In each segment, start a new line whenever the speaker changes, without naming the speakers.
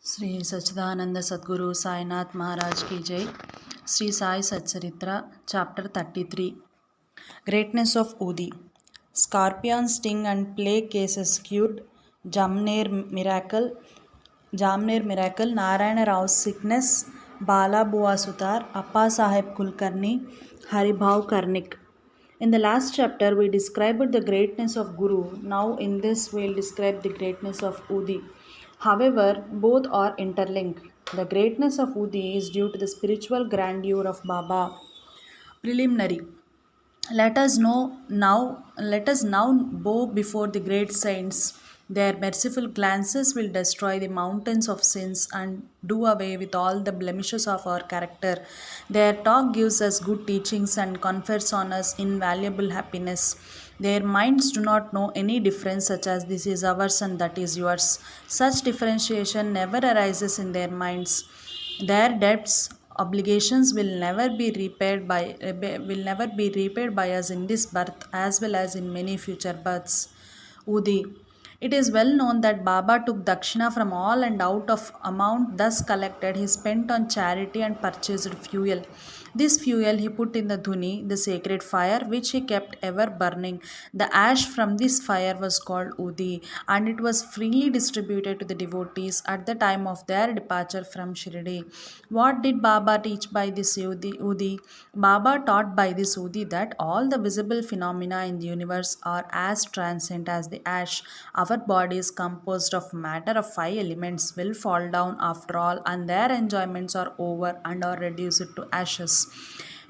श्री सच्चिदानंद सद्गुरु साईनाथ महाराज की जय. Sri Sai Sachharitra, Chapter 33. Greatness of Udi. Scorpion sting and plague cases cured. Jamner miracle. Narayana Rao's sickness. Bala Bua Sutar. Appa Sahib Kulkarni. Haribhav Karnik. In the last chapter, we described the greatness of Guru. Now, in this, we will describe the greatness of Udi. However, both are interlinked. The greatness of Udi is due to the spiritual grandeur of Baba. Preliminary. Let us now bow before the great saints. Their merciful glances will destroy the mountains of sins and do away with all the blemishes of our character. Their talk gives us good teachings and confers on us invaluable happiness. Their minds do not know any difference, such as this is ours and that is yours. Such differentiation never arises in their minds. Their debts, obligations will never be repaid by us in this birth as well as in many future births. Udi. It is well known that Baba took dakshina from all, and out of amount thus collected he spent on charity and purchased fuel. This fuel he put in the dhuni, the sacred fire, which he kept ever burning. The ash from this fire was called Udi, and it was freely distributed to the devotees at the time of their departure from Shirdi. What did Baba teach by this Udi? Baba taught by this Udi that all the visible phenomena in the universe are as transient as the ash. Our body is composed of matter of five elements, will fall down after all, and their enjoyments are over and are reduced to ashes.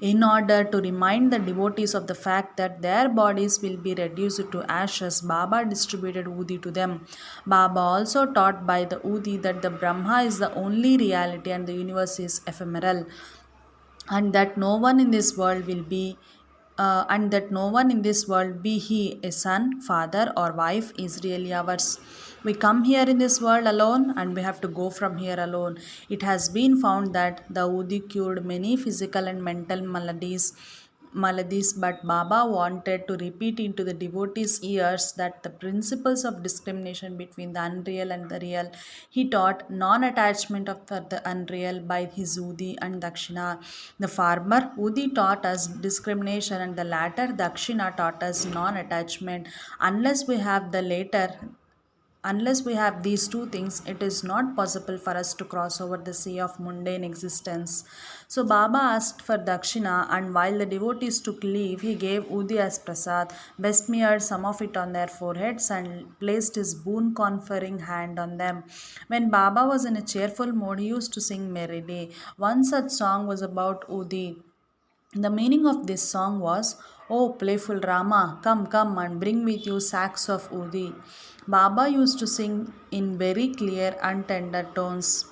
In order to remind the devotees of the fact that their bodies will be reduced to ashes, Baba distributed Udi to them. Baba also taught by the Udi that the Brahma is the only reality and the universe is ephemeral, and that no one in this world will be and that no one in this world, be he a son, father, or wife, is really ours. We come here in this world alone and we have to go from here alone. It has been found that the Udi cured many physical and mental maladies, but Baba wanted to repeat into the devotees' ears that the principles of discrimination between the unreal and the real. He taught non-attachment of the unreal by his Udi and Dakshina. The former Udi taught us discrimination, and the latter Dakshina taught us non-attachment. Unless we have these two things, it is not possible for us to cross over the sea of mundane existence. So Baba asked for dakshina, and while the devotees took leave, he gave Udi as prasad, besmeared some of it on their foreheads, and placed his boon conferring hand on them. When Baba was in a cheerful mood, he used to sing merrily. One such song was about Udi. The meaning of this song was, "O playful Rama, come, come and bring with you sacks of Udi." Baba used to sing in very clear and tender tones.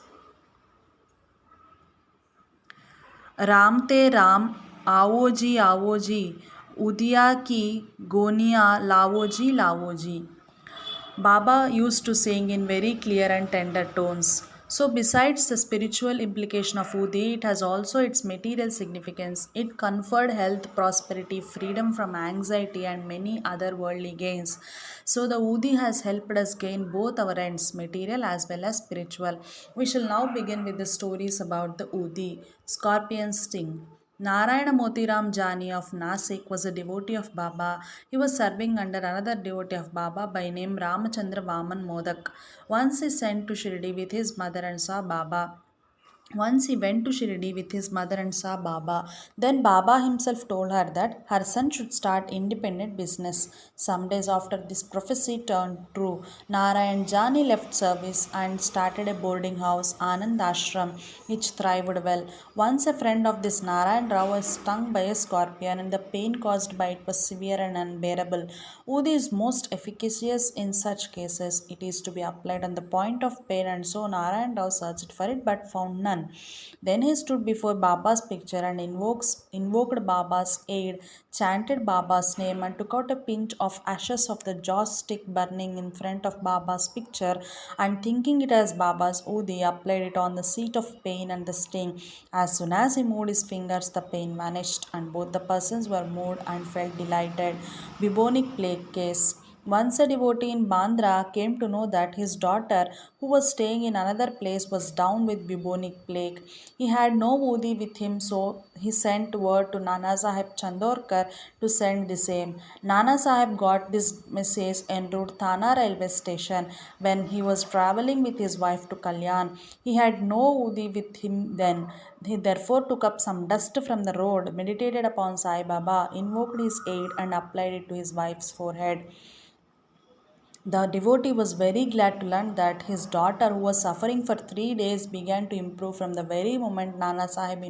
Ram ते राम, आओ जी, उदिया की गोनिया लावो जी. Baba used to sing in very clear and tender tones. So, besides the spiritual implication of Udi, it has also its material significance. It conferred health, prosperity, freedom from anxiety, and many other worldly gains. So, the Udi has helped us gain both our ends, material as well as spiritual. We shall now begin with the stories about the Udi. Scorpion sting. Narayana Motiram Jani of Nasik was a devotee of Baba. He was serving under another devotee of Baba by name Ramachandra Vaman Modak. Once he sent to Shirdi with his mother and saw Baba. Once he went to Shirdi with his mother and saw Baba. Then Baba himself told her that her son should start independent business. Some days after this prophecy turned true, Narayan Jani left service and started a boarding house, Anand Ashram, which thrived well. Once a friend of this Narayan Rao was stung by a scorpion, and the pain caused by it was severe and unbearable. Udi is most efficacious in such cases. It is to be applied on the point of pain, and so Narayan Rao searched for it but found none. Then he stood before Baba's picture and invoked Baba's aid, chanted Baba's name, and took out a pinch of ashes of the joss stick burning in front of Baba's picture, and thinking it as Baba's Udi, applied it on the seat of pain and the sting. As soon as he moved his fingers, the pain vanished, and both the persons were moved and felt delighted. Bubonic plague case. Once a devotee in Bandra came to know that his daughter, who was staying in another place, was down with bubonic plague. He had no Udi with him, so he sent word to Nana Sahib Chandorkar to send the same. Nana Sahib got this message en route Thana railway station when he was travelling with his wife to Kalyan. He had no Udi with him then. He therefore took up some dust from the road, meditated upon Sai Baba, invoked his aid, and applied it to his wife's forehead. The devotee was very glad to learn that his daughter, who was suffering for 3 days, began to improve from the very moment Nana Sahib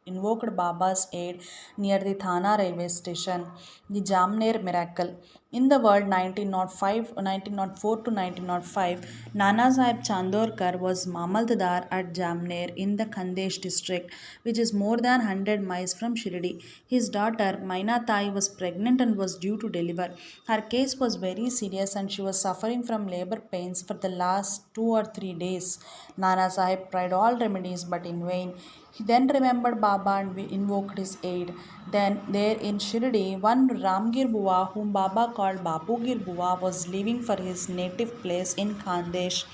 invoked Baba's aid near the Thana railway station. The Jamner miracle. In the world 1904 to 1905, Nana Sahib Chandorkar was Mamaldar at Jamner in the Khandesh district, which is more than 100 miles from Shirdi. His daughter Mainatai was pregnant and was due to deliver. Her case was very serious and she was suffering from labor pains for the last 2 or 3 days. Nana Sahib tried all remedies but in vain. He then remembered Baba and invoked his aid. Then, there in Shirdi, one Ramgir Bua, whom Baba called Bapugir Bua, was leaving for his native place in Khandesh.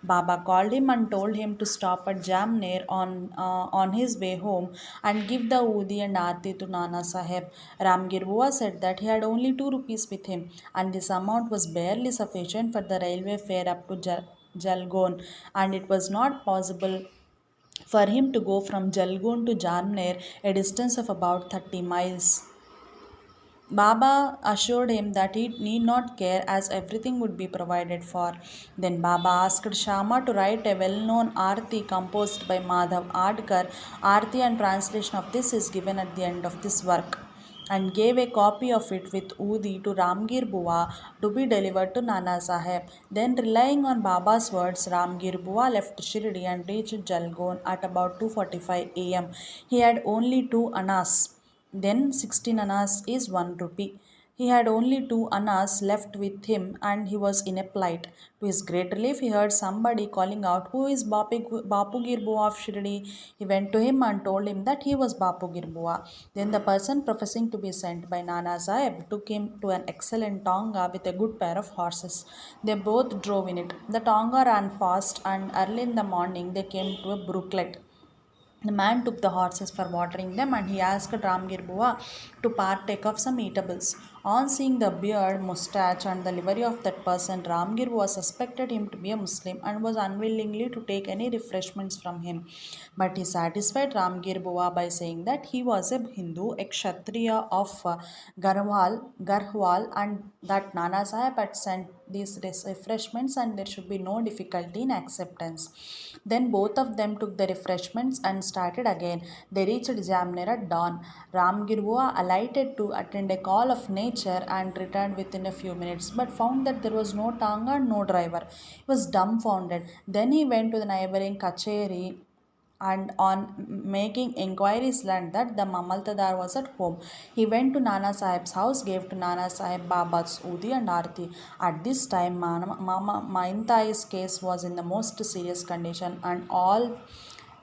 Baba called him and told him to stop at Jamner on his way home and give the Udi and Aarti to Nana Sahib. Ramgir Bua said that he had only 2 rupees with him and this amount was barely sufficient for the railway fare up to Jalgon, and it was not possible for him to go from Jalgun to Jamner, a distance of about 30 miles. Baba assured him that he need not care as everything would be provided for. Then Baba asked Shama to write a well known Aarti composed by Madhav Adkar. Aarti and translation of this is given at the end of this work, and gave a copy of it with Udi to Ramgir Bua to be delivered to Nana Sahib. Then, relying on Baba's words, Ramgir Bua left Shirdi and reached Jalgon at about 2:45 a.m. He had only 2 annas. Then 16 annas is 1 rupee. He had only 2 annas left with him and he was in a plight. To his great relief, he heard somebody calling out, "Who is Bapu Girbua of Shirdi?" He went to him and told him that he was Bapu Girbua. Then the person professing to be sent by Nana Sahib took him to an excellent tonga with a good pair of horses. They both drove in it. The tonga ran fast and early in the morning they came to a brooklet. The man took the horses for watering them and he asked Ramgir Bua to partake of some eatables. On seeing the beard, moustache, and the livery of that person, Ramgir Bua suspected him to be a Muslim and was unwillingly to take any refreshments from him. But he satisfied Ramgir Bua by saying that he was a Hindu, a Kshatriya of Garhwal, and that Nana Sahib had sent these refreshments and there should be no difficulty in acceptance. Then both of them took the refreshments and started again. They reached Jamner at dawn. Ramgirboa alighted to attend a call of nature and returned within a few minutes, but found that there was no tanga and no driver. He was dumbfounded. Then he went to the neighboring Kacheri and on making inquiries learned that the Mamaltadar was at home. He went to Nana Sahib's house, gave to Nana Sahib Baba's Udi and Arti. At this time, Mama Maintai's case was in the most serious condition and all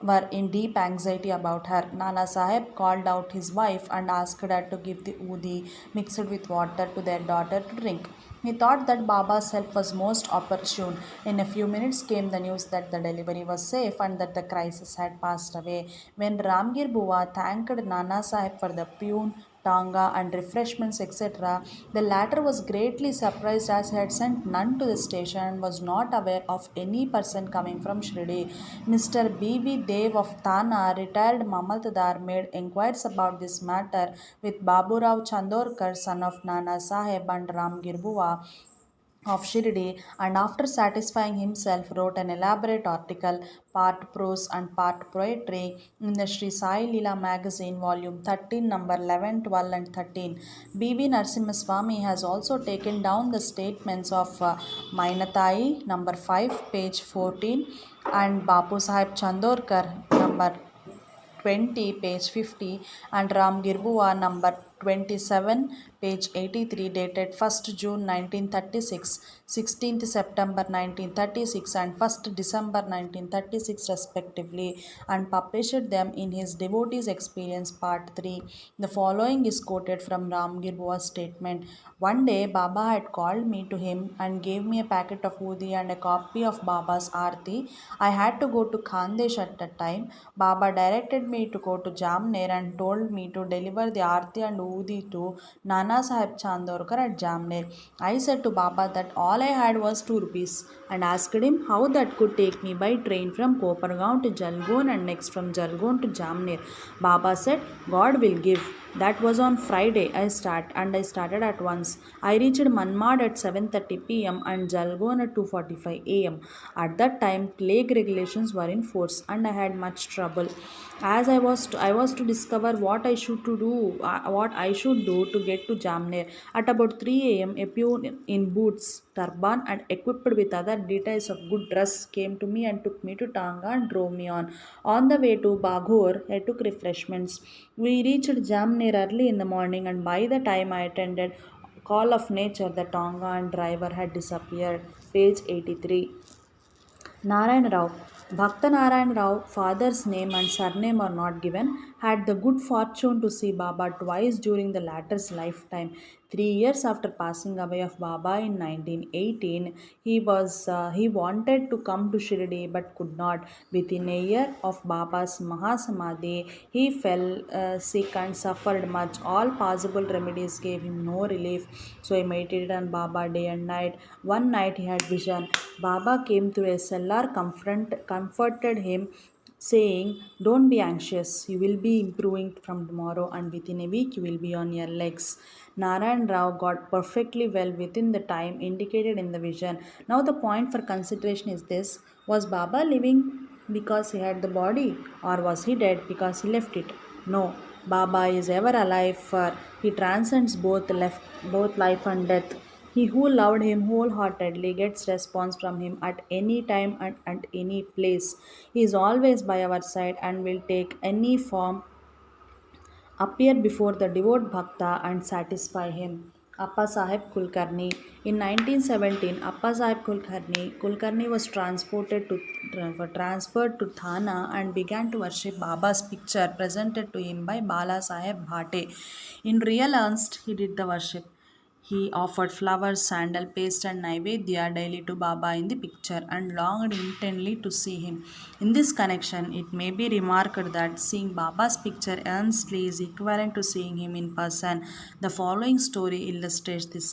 were in deep anxiety about her. Nana Sahib called out his wife and asked her to give the Udi mixed with water to their daughter to drink. He thought that Baba's help was most opportune. In a few minutes came the news that the delivery was safe and that the crisis had passed away. When Ramgir Bua thanked Nana Sahib for the pune, tanga, and refreshments, etc., the latter was greatly surprised as he had sent none to the station and was not aware of any person coming from Shirdi. Mr. B.V. Dev of Thana, retired Mamaltadar, made enquiries about this matter with Baburao Chandorkar, son of Nana Sahib, and Ramgir Bua of Shirdi, and after satisfying himself wrote an elaborate article, part prose and part poetry, in the Sri Sai Leela magazine, volume 13, number 11, 12, and 13. B.V. Narasimhaswamy has also taken down the statements of Mainatai, number 5, page 14, and Bapu Sahib Chandorkar, number 20, page 50, and Ram Girbua, number 27, page 83, dated 1st June 1936, 16th September 1936, and 1st December 1936, respectively, and published them in his Devotee's Experience, Part 3. The following is quoted from Ramgir Bua's statement. One day, Baba had called me to him and gave me a packet of Udi and a copy of Baba's Aarti. I had to go to Khandesh at that time. Baba directed me to go to Jamner and told me to deliver the Aarti and Udi to Nana Sahib Chandorkar at Jamner. I said to Baba that all I had was 2 rupees and asked him how that could take me by train from Kopargaon to Jalgaon and next from Jalgaon to Jamner. Baba said, God will give. That was on Friday. I started at once. I reached Manmad at 7:30 p.m. and Jalgaon at 2:45 a.m. At that time, plague regulations were in force, and I had much trouble. As I was to discover what I should do to get to Jamner. At about 3 a.m., a peon in boots, turban, and equipped with other details of good dress came to me and took me to Tanga and drove me on. On the way to Baghor, I took refreshments. We reached Jamner early in the morning, and by the time I attended Call of Nature, the Tonga and driver had disappeared. Page 83. Narayan Rao. Bhakta Narayan Rao, father's name and surname are not given, had the good fortune to see Baba twice during the latter's lifetime. 3 years after passing away of Baba in 1918, he wanted to come to Shirdi but could not. Within a year of Baba's Mahasamadhi, he fell sick and suffered much. All possible remedies gave him no relief, so he meditated on Baba day and night. One night he had vision. Baba came through a cellar, comforted him, saying, Don't be anxious, you will be improving from tomorrow, and within a week you will be on your legs. Narayan Rao got perfectly well within the time indicated in the vision. Now, the point for consideration is this: was Baba living because he had the body, or was he dead because he left it? No, Baba is ever alive, for he transcends both life and death. He who loved him wholeheartedly gets response from him at any time and at any place. He is always by our side and will take any form, appear before the devout bhakta and satisfy him. Appa Sahib Kulkarni. In 1917, Appa Sahib Kulkarni was transferred to Thana and began to worship Baba's picture presented to him by Bala Sahib Bhate. In real earnest, he did the worship. He offered flowers, sandal paste, and Naivedya daily to Baba in the picture and longed intently to see him. In this connection, it may be remarked that seeing Baba's picture earnestly is equivalent to seeing him in person. The following story illustrates this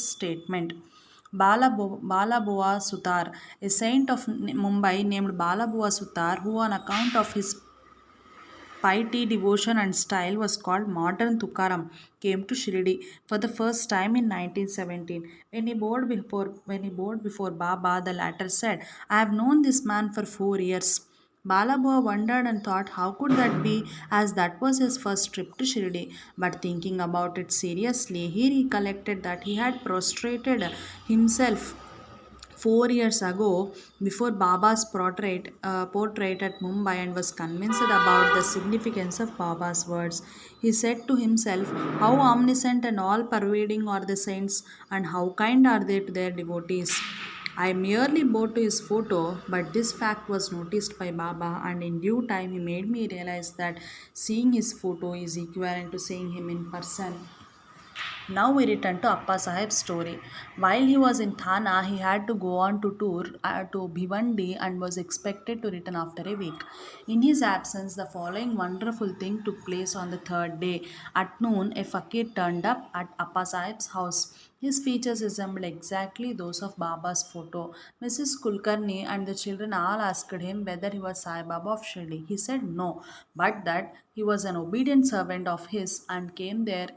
statement. Balabua Sutar, a saint of Mumbai named Balabua Sutar, who on account of his piety, devotion, and style was called modern Tukaram, came to Shirdi for the first time in 1917. When he bowed before Baba, the latter said, I have known this man for 4 years. Balabua wondered and thought how could that be, as that was his first trip to Shirdi. But thinking about it seriously, he recollected that he had prostrated himself 4 years ago before Baba's portrait at Mumbai and was convinced about the significance of Baba's words. He said to himself, how omniscient and all pervading are the saints, and how kind are they to their devotees. I merely bowed to his photo, but this fact was noticed by Baba, and in due time he made me realize that seeing his photo is equivalent to seeing him in person. Now we return to Appa Sahib's story. While he was in Thana, he had to go on to tour to Bhiwandi and was expected to return after a week. In his absence, the following wonderful thing took place on the third day. At noon, a fakir turned up at Appa Sahib's house. His features resembled exactly those of Baba's photo. Mrs. Kulkarni and the children all asked him whether he was Sai Baba of Shirdi. He said no, but that he was an obedient servant of his and came there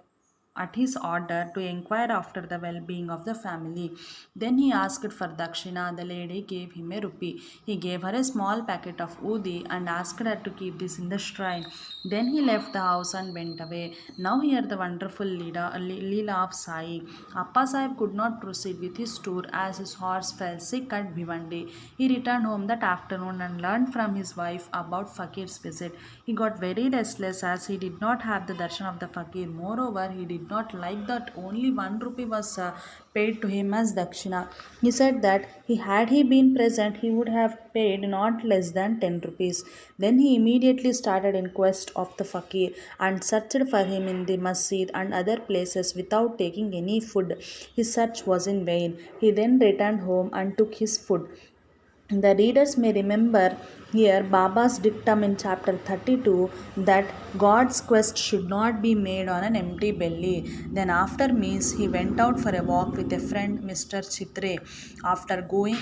at his order to inquire after the well-being of the family. Then he asked for dakshina. The lady gave him a rupee. He gave her a small packet of udi and asked her to keep this in the shrine. Then he left the house and went away. Now hear the wonderful Leela of Sai. Appa Sahib could not proceed with his tour as his horse fell sick at Bhivandi. He returned home that afternoon and learned from his wife about Fakir's visit. He got very restless as he did not have the darshan of the Fakir. Moreover, he did not like that only 1 rupee was paid to him as dakshina. He said that had he been present, he would have paid not less than 10 rupees. Then he immediately started in quest of the fakir and searched for him in the masjid and other places without taking any food. His search was in vain. He then returned home and took his food. The readers may remember here Baba's dictum in chapter 32 that God's quest should not be made on an empty belly. Then, after meals, he went out for a walk with a friend, Mr. Chitre. After going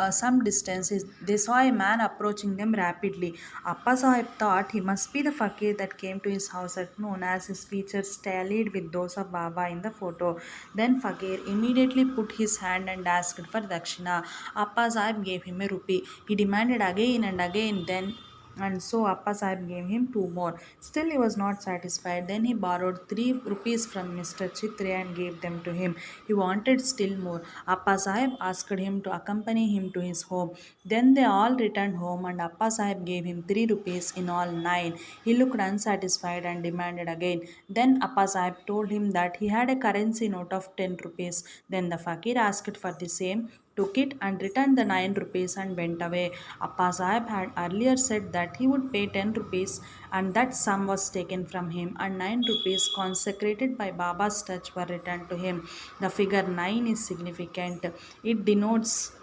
some distance, they saw a man approaching them rapidly. Appa Sahib thought he must be the fakir that came to his house at noon, as his features tallied with those of Baba in the photo. Then Fakir immediately put his hand and asked for dakshina. Appa Sahib gave him a rupee. He demanded again and again, then and so Appa Sahib gave him two more. Still he was not satisfied. Then he borrowed 3 rupees from Mr. Chitre and gave them to him. He wanted still more. Appa Sahib asked him to accompany him to his home. Then they all returned home and Appa Sahib gave him 3 rupees, in all 9. He looked unsatisfied and demanded again. Then Appa Sahib told him that he had a currency note of 10 rupees. Then the fakir asked for the same, took it and returned the 9 rupees and went away. Appa Sahib had earlier said that he would pay 10 rupees and that sum was taken from him and 9 rupees consecrated by Baba's touch were returned to him. The figure 9 is significant. It denotes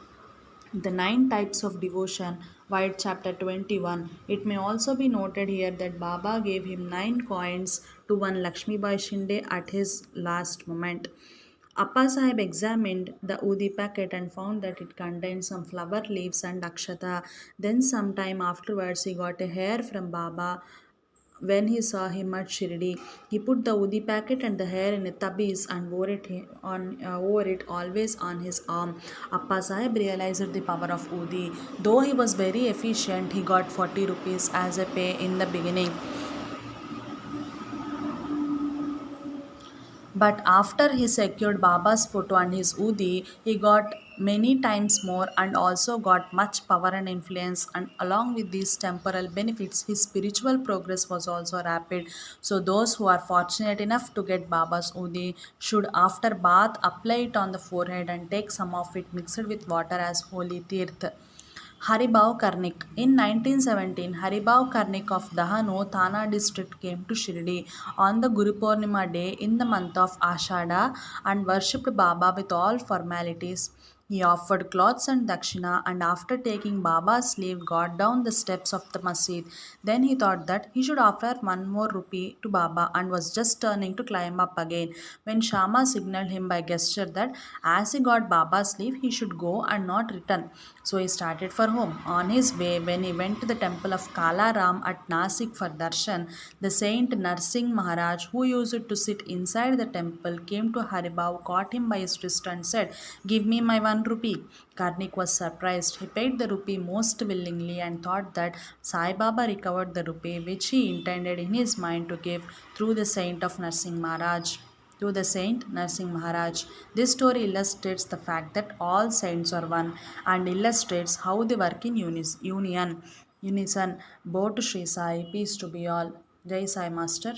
the 9 types of devotion, White chapter 21. It may also be noted here that Baba gave him 9 coins to one Lakshmi Bai Shinde at his last moment. Appa Sahib examined the udi packet and found that it contained some flower leaves and akshata. Then, some time afterwards, he got a hair from Baba when he saw him at Shirdi. He put the udi packet and the hair in a tabiz and wore it always on his arm. Appa Sahib realized the power of udi. Though he was very efficient, he got 40 rupees as a pay in the beginning. But after he secured Baba's photo and his Udi, he got many times more and also got much power and influence. And along with these temporal benefits, his spiritual progress was also rapid. So, those who are fortunate enough to get Baba's Udi should, after bath, apply it on the forehead and take some of it mixed with water as holy tirth. Haribhav Karnik. In 1917, Haribhav Karnik of Dahanu, Thana district came to Shirdi on the Guru Purnima day in the month of Ashada and worshipped Baba with all formalities. He offered clothes and dakshina and after taking Baba's leave got down the steps of the masjid. Then he thought that he should offer one more rupee to Baba and was just turning to climb up again when Shama signaled him by gesture that as he got Baba's leave he should go and not return. So he started for home. On his way, when he went to the temple of Kala Ram at Nasik for darshan, the saint Narsingh Maharaj, who used to sit inside the temple, came to Haribhav, caught him by his wrist and said, "Give me my 1 rupee." Karnik was surprised. He paid the rupee most willingly and thought that Sai Baba recovered the rupee which he intended in his mind to give through the saint of Narsingh Maharaj to the saint Narsingh Maharaj. This story illustrates the fact that all saints are one and illustrates how they work in unison. Bow to Sri Sai, peace to be all. Jai Sai Master.